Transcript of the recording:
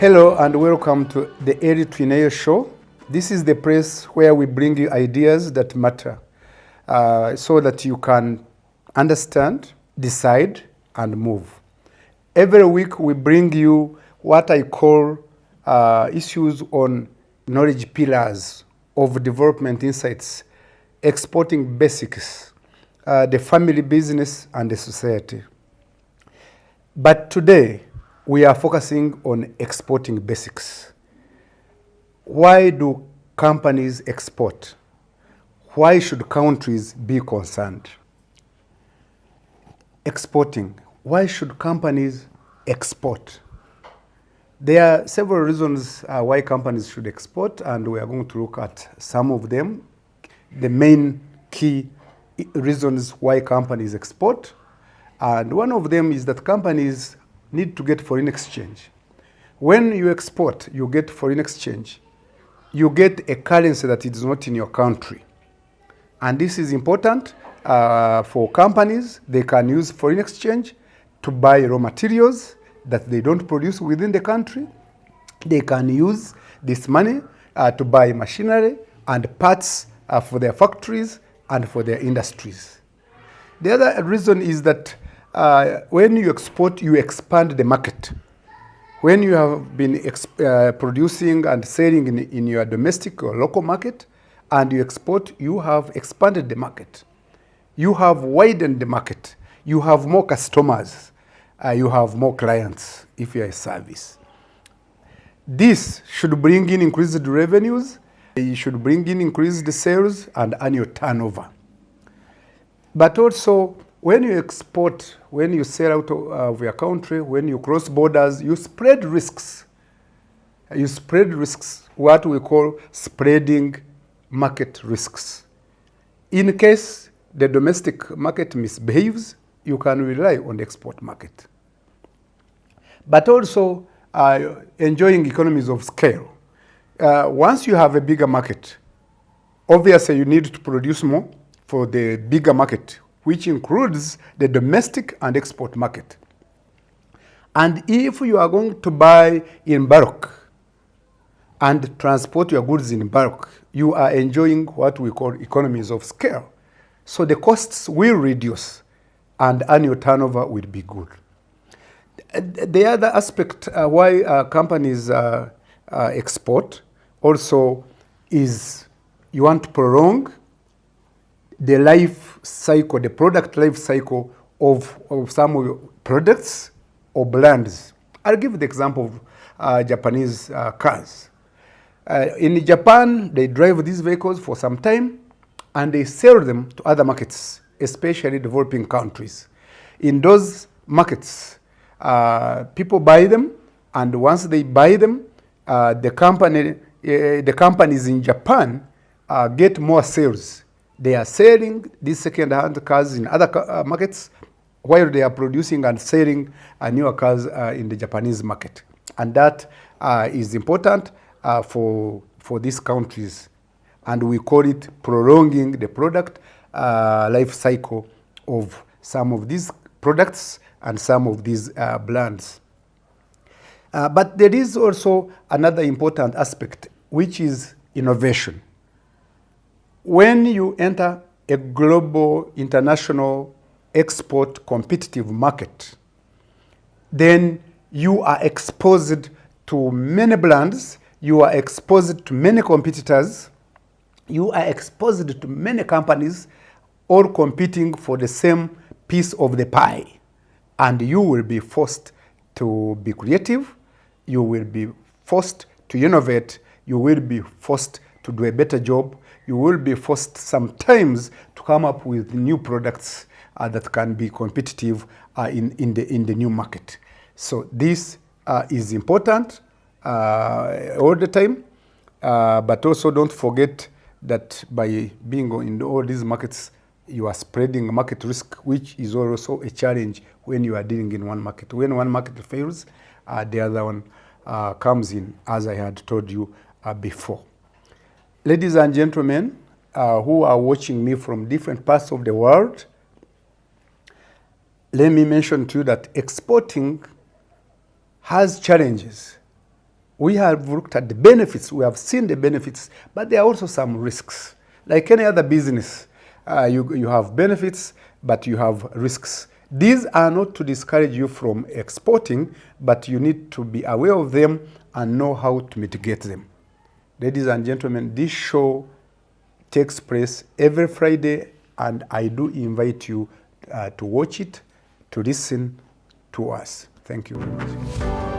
Hello and welcome to the Elly Twineyo show. This is the place where we bring you ideas that matter so that you can understand, decide, and move. Every week we bring you what I call issues on knowledge pillars of development insights, exporting basics, the family business, and the society. But today, we are focusing on exporting basics. Why do companies export? Why should countries be concerned? Exporting. Why should companies export? There are several reasons why companies should export, and we are going to look at some of them. The main key reasons why companies export. And one of them is that companies need to get foreign exchange. When you export, you get foreign exchange. You get a currency that is not in your country. And this is important for companies. They can use foreign exchange to buy raw materials that they don't produce within the country. They can use this money to buy machinery and parts for their factories and for their industries. The other reason is that when you export, you expand the market. When you have been producing and selling in your domestic or local market, and you export, you have expanded the market. You have widened the market. You have more customers. You have more clients if you are a service. This should bring in increased revenues. You should bring in increased sales and annual turnover. But also, when you export, when you sell out of your country, when you cross borders, you spread risks. You spread risks, what we call spreading market risks. In case the domestic market misbehaves, you can rely on the export market. But also enjoying economies of scale. Once you have a bigger market, obviously you need to produce more for the bigger market, which includes the domestic and export market. And if you are going to buy in bulk and transport your goods in bulk, you are enjoying what we call economies of scale. So the costs will reduce and annual turnover will be good. The other aspect why companies export also is you want to prolong the life cycle, the product life cycle of some of your products or brands. I'll give the example of Japanese cars. In Japan, they drive these vehicles for some time and they sell them to other markets, especially developing countries. In those markets, people buy them, and once they buy them, the companies in Japan get more sales. They are selling these second-hand cars in other markets while they are producing and selling newer cars in the Japanese market. And that is important for these countries. And we call it prolonging the product life cycle of some of these products and some of these brands. But there is also another important aspect, which is innovation. When you enter a global, international, export competitive market, then you are exposed to many brands, you are exposed to many competitors, you are exposed to many companies, all competing for the same piece of the pie. And you will be forced to be creative, you will be forced to innovate, you will be forced to do a better job, you will be forced sometimes to come up with new products that can be competitive in the new market. So this is important all the time, but also don't forget that by being in all these markets, you are spreading market risk, which is also a challenge when you are dealing in one market. When one market fails, the other one comes in, as I had told you before. Ladies and gentlemen who are watching me from different parts of the world, let me mention to you that exporting has challenges. We have looked at the benefits, we have seen the benefits, but there are also some risks. Like any other business, you have benefits, but you have risks. These are not to discourage you from exporting, but you need to be aware of them and know how to mitigate them. Ladies and gentlemen, this show takes place every Friday, and I do invite you to watch it, to listen to us. Thank you very much.